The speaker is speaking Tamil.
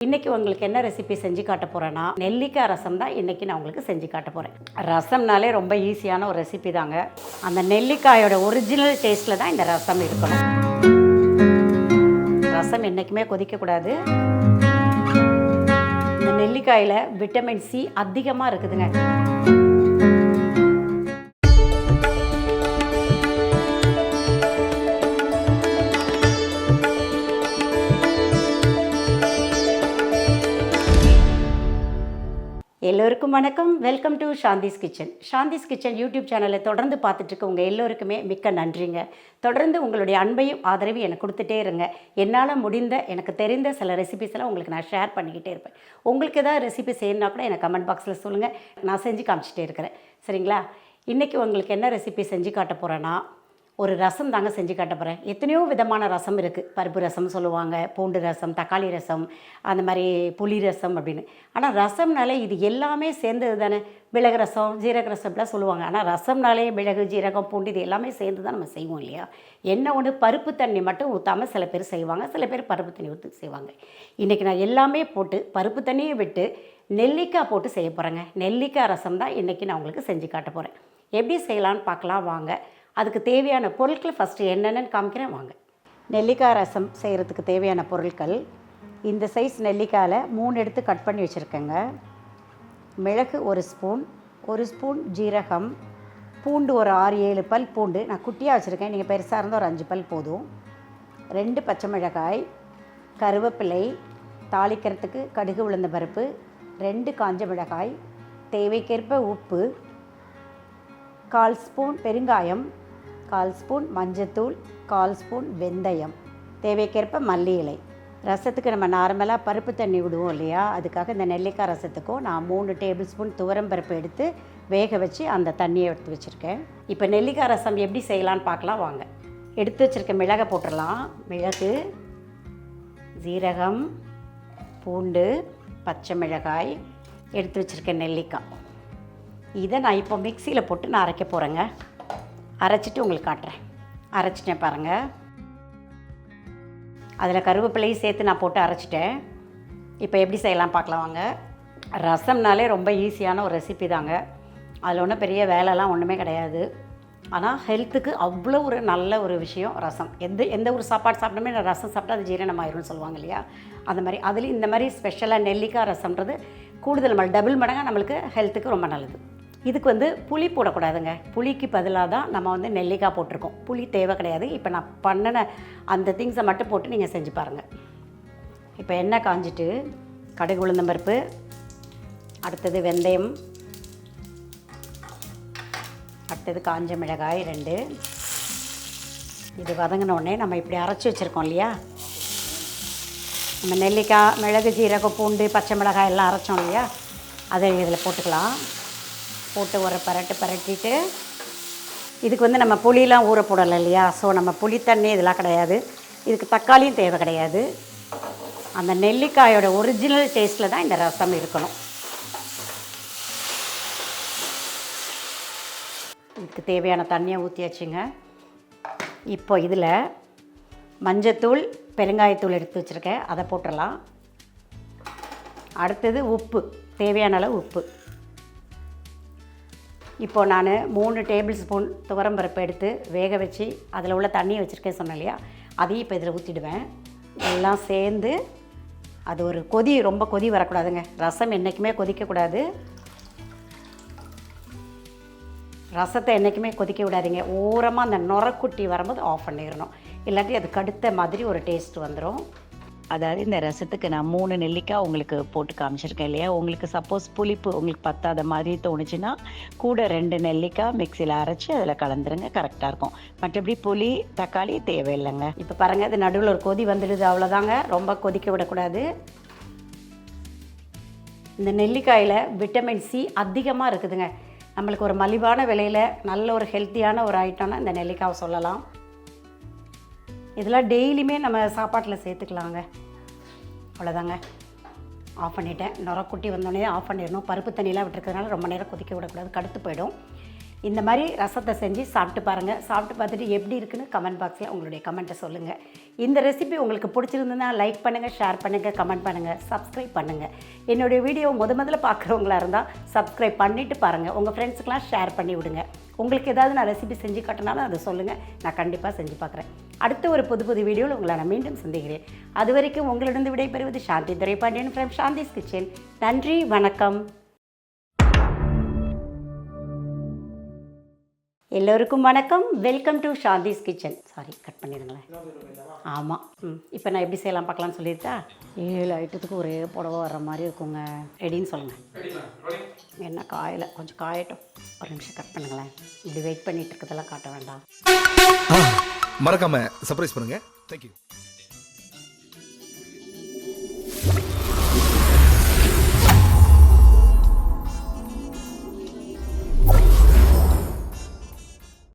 இன்றைக்கி உங்களுக்கு என்ன ரெசிபி செஞ்சு காட்ட போகிறேன்னா நெல்லிக்காய் ரசம் தான் இன்றைக்கி நான் உங்களுக்கு செஞ்சு காட்ட போகிறேன். ரசம்னாலே ரொம்ப ஈஸியான ஒரு ரெசிபி தாங்க. அந்த நெல்லிக்காயோட ஒரிஜினல் டேஸ்ட்டில் தான் இந்த ரசம் இருக்கணும். ரசம் என்றைக்குமே கொதிக்கக்கூடாது. இந்த நெல்லிக்காயில் விட்டமின் சி அதிகமாக இருக்குதுங்க. எல்லோருக்கும் வணக்கம். Welcome to Shanthi's kitchen. Shanthi's kitchen YouTube சேனலை தொடர்ந்து பார்த்துட்ருக்க உங்கள் எல்லோருக்குமே மிக்க நன்றிங்க. தொடர்ந்து உங்களுடைய அன்பையும் ஆதரவையும் எனக்கு கொடுத்துட்டே இருங்க. என்னால் முடிந்த எனக்கு தெரிந்த சில ரெசிபிஸ் எல்லாம் உங்களுக்கு நான் ஷேர் பண்ணிக்கிட்டே இருப்பேன். உங்களுக்கு ஏதாவது ரெசிபி செய்யணுன்னா கூட எனக்கு கமெண்ட் பாக்ஸில் சொல்லுங்கள், நான் செஞ்சு காமிச்சிட்டே இருக்கிறேன். சரிங்களா? இன்றைக்கி உங்களுக்கு என்ன ரெசிபி செஞ்சு காட்ட போகிறேன்னா ஒரு ரசம் தாங்க செஞ்சு காட்ட போகிறேன். எத்தனையோ விதமான ரசம் இருக்குது. பருப்பு ரசம் சொல்லுவாங்க, பூண்டு ரசம், தக்காளி ரசம், அந்த மாதிரி புளி ரசம் அப்படின்னு. ஆனால் ரசம்னாலே இது எல்லாமே சேர்ந்தது தானே. மிளகு ரசம், ஜீரக ரசம் இப்படிலாம் சொல்லுவாங்க. ஆனால் ரசம்னாலே மிளகு, ஜீரகம், பூண்டு இது எல்லாமே சேர்ந்து தான் நம்ம செய்வோம் இல்லையா? என்ன ஒன்று, பருப்பு தண்ணி மட்டும் ஊற்றாமல் சில பேர் செய்வாங்க, சில பேர் பருப்பு தண்ணி ஊற்றி செய்வாங்க. இன்றைக்கி நான் எல்லாமே போட்டு பருப்பு தண்ணியை விட்டு நெல்லிக்காய் போட்டு செய்ய போகிறேங்க. நெல்லிக்காய் ரசம் தான் இன்றைக்கி நான் உங்களுக்கு செஞ்சு காட்ட போகிறேன். எப்படி செய்யலான்னு பார்க்கலாம் வாங்க. அதுக்கு தேவையான பொருட்கள் ஃபஸ்ட்டு என்னென்னு காமிக்கிறேன் வாங்க. நெல்லிக்காய் ரசம் செய்கிறதுக்கு தேவையான பொருட்கள், இந்த சைஸ் நெல்லிக்காயில் 3 எடுத்து கட் பண்ணி வச்சுருக்கேங்க. மிளகு 1 ஸ்பூன், 1 ஸ்பூன் ஜீரகம், பூண்டு ஒரு 6-7 பல் பூண்டு நான் குட்டியாக வச்சுருக்கேன். நீங்கள் பெருசாக இருந்தால் ஒரு 5 பல் போதும். 2 பச்சை மிளகாய், கருவேப்பிலை, தாளிக்கிறதுக்கு கடுகு உளுந்த பருப்பு, 2 காஞ்ச மிளகாய், தேவைக்கேற்ப உப்பு, 1/4 ஸ்பூன் பெருங்காயம், 1/4 ஸ்பூன் மஞ்சத்தூள், 1/4 ஸ்பூன் வெந்தயம், தேவைக்கேற்ப மல்லி இலை. ரசத்துக்கு நம்ம நார்மலாக பருப்பு தண்ணி விடுவோம் இல்லையா? அதுக்காக இந்த நெல்லிக்காய் ரசத்துக்கும் நான் 3 டேபிள் ஸ்பூன் துவரம் பருப்பு எடுத்து வேக வச்சு அந்த தண்ணியை எடுத்து வச்சுருக்கேன். இப்போ நெல்லிக்காய் ரசம் எப்படி செய்யலான்னு பார்க்கலாம் வாங்க. எடுத்து வச்சுருக்க மிளகை போட்டுடலாம். மிளகு, ஜீரகம், பூண்டு, பச்சை மிளகாய், எடுத்து வச்சுருக்க நெல்லிக்காய். இதை நான் இப்போ மிக்சியில் போட்டு நான் அரைக்க போகிறேங்க. அரைச்சிட்டு உங்களுக்கு காட்டுறேன். அரைச்சிட்டேன் பாருங்கள். அதில் கருவேப்பிலையும் சேர்த்து நான் போட்டு அரைச்சிட்டேன். இப்போ எப்படி செய்யலாம் பார்க்கலாம் வாங்க. ரசம்னாலே ரொம்ப ஈஸியான ஒரு ரெசிபி தாங்க. அதில் ஒன்றும் பெரிய வேலைலாம் ஒன்றுமே கிடையாது. ஆனால் ஹெல்த்துக்கு அவ்வளோ ஒரு நல்ல ஒரு விஷயம் ரசம். எந்த ஒரு சாப்பாடு சாப்பிட்டோமே ரசம் சாப்பிட்டா அது ஜீரணமாயிரும்னு சொல்லுவாங்க இல்லையா? அந்த மாதிரி அதுலேயும் இந்த மாதிரி ஸ்பெஷலாக நெல்லிக்காய் ரசம்ன்றது கூடுதல் டபுள் மடங்காக நம்மளுக்கு ஹெல்த்துக்கு ரொம்ப நல்லது. இதுக்கு புளி போடக்கூடாதுங்க. புளிக்கு பதிலாக தான் நம்ம நெல்லிக்காய் போட்டிருக்கோம். புளி தேவை கிடையாது. இப்போ நான் பண்ணின அந்த திங்ஸை மட்டும் போட்டு நீங்கள் செஞ்சு பாருங்கள். இப்போ எண்ணெய் காஞ்சிட்டு கடுகு உளுந்தம் பருப்பு, அடுத்தது வெந்தயம், அடுத்தது காஞ்ச மிளகாய் 2. இது வதங்கினோடனே நம்ம இப்படி அரைச்சி வச்சுருக்கோம் இல்லையா? நம்ம நெல்லிக்காய், மிளகு, ஜீரகம், பூண்டு, பச்சை மிளகாய் எல்லாம் அரைச்சோம் இல்லையா? அதை இதில் போட்டுக்கலாம். போட்டு ஒரு பரட்டிட்டு இதுக்கு நம்ம புளியெலாம் ஊற போடலை இல்லையா? ஸோ நம்ம புளி தண்ணி இதெல்லாம் கிடையாது. இதுக்கு தக்காளியும் தேவை கிடையாது. அந்த நெல்லிக்காயோட ஒரிஜினல் டேஸ்ட்டில் தான் இந்த ரசம் இருக்கணும். இதுக்கு தேவையான தண்ணியை ஊற்றியாச்சுங்க. இப்போ இதில் மஞ்சத்தூள், பெருங்காயத்தூள் எடுத்து வச்சுருக்கேன், அதை போட்டுடலாம். அடுத்தது உப்பு, தேவையான அளவு உப்பு. இப்போ நான் 3 டேபிள் ஸ்பூன் துவரம் பருப்பு எடுத்து வேக வச்சு அதில் உள்ள தண்ணியை வச்சுருக்கேன் சொன்னேன் இல்லையா? அதையும் இப்போ இதில் ஊற்றிடுவேன். எல்லாம் சேர்ந்து அது ஒரு ரொம்ப கொதி வரக்கூடாதுங்க. ரசம் என்றைக்குமே கொதிக்கக்கூடாது. ரசத்தை என்றைக்குமே கொதிக்க விடாதீங்க. ஓரமாக அந்த நுரக்குட்டி வரும்போது ஆஃப் பண்ணிடணும். இல்லாட்டி அது கடுத்த மாதிரி ஒரு டேஸ்ட் வந்துடும். அதாவது இந்த ரசத்துக்கு நான் 3 நெல்லிக்காய் உங்களுக்கு போட்டு காமிச்சிருக்கேன் இல்லையா? உங்களுக்கு சப்போஸ் புளிப்பு உங்களுக்கு பத்தாத மாதிரி தோணுச்சுன்னா கூட 2 நெல்லிக்காய் மிக்சியில் அரைச்சி அதில் கலந்துருங்க, கரெக்டாக இருக்கும். மற்றபடி புளி, தக்காளி தேவையில்லைங்க. இப்போ பாருங்கள், இது நடுவில் ஒரு கொதி வந்துடுது, அவ்வளோதாங்க. ரொம்ப கொதிக்க விடக்கூடாது. இந்த நெல்லிக்காயில் விட்டமின் சி அதிகமாக இருக்குதுங்க. நம்மளுக்கு ஒரு மலிவான விலையில் நல்ல ஒரு ஹெல்த்தியான ஒரு ஐட்டம்னா இந்த நெல்லிக்காவை சொல்லலாம். இதெல்லாம் டெய்லியுமே நம்ம சாப்பாட்டில் சேர்த்துக்கலாங்க. அவ்வளோதாங்க. ஆஃப் பண்ணிட்டேன். நுரக்குட்டி வந்தோடனே ஆஃப் பண்ணிடணும். பருப்பு தண்ணியெலாம் விட்டுருக்கிறதுனால ரொம்ப நேரம் கொதிக்க விடக்கூடாது, கடுத்து போயிடும். இந்த மாதிரி ரசத்தை செஞ்சு சாப்பிட்டு பாருங்கள். சாப்பிட்டு பார்த்துட்டு எப்படி இருக்குன்னு கமெண்ட் பாக்ஸில் உங்களுடைய கமெண்ட்டை சொல்லுங்கள். இந்த ரெசிபி உங்களுக்கு பிடிச்சிருந்ததுன்னா லைக் பண்ணுங்கள், ஷேர் பண்ணுங்கள், கமெண்ட் பண்ணுங்கள், சப்ஸ்கிரைப் பண்ணுங்கள். என்னுடைய வீடியோ முதல்ல பார்க்குறவங்களா இருந்தால் சப்ஸ்கிரைப் பண்ணிவிட்டு பாருங்கள். உங்கள் ஃப்ரெண்ட்ஸுக்கெலாம் ஷேர் பண்ணி விடுங்க. உங்களுக்கு ஏதாவது நான் ரெசிபி செஞ்சு காட்டினாலும் அதை சொல்லுங்கள், நான் கண்டிப்பாக செஞ்சு பார்க்குறேன். அடுத்த ஒரு புது வீடியோவில் உங்களை நான் மீண்டும் சந்திக்கிறேன். அது வரைக்கும் உங்களிடம் விடைபெறுவது சாந்தி துரைபாண்டியன் ஃப்ரம் சாந்திஸ் கிச்சன். நன்றி, வணக்கம். எல்லோருக்கும் வணக்கம். Welcome to Shanthi's kitchen. Sorry, cut பண்ணிடுங்களேன். ஆமாம். இப்போ நான் எப்படி செய்யலாம் பார்க்கலான்னு சொல்லியிருக்கா. 7 ஐட்டத்துக்கு ஒரே புடவை வர்ற மாதிரி இருக்குங்க. ரெடின்னு சொல்லுங்கள். என்ன காயலை, கொஞ்சம் காயட்டும். ஒரு நிமிஷம் கட் பண்ணுங்களேன். இப்படி வெயிட் பண்ணிட்டு இருக்கிறதெல்லாம் காட்ட வேண்டாம். மறக்காம சர்ப்ரைஸ் பண்ணுங்க. தேங்க்யூ.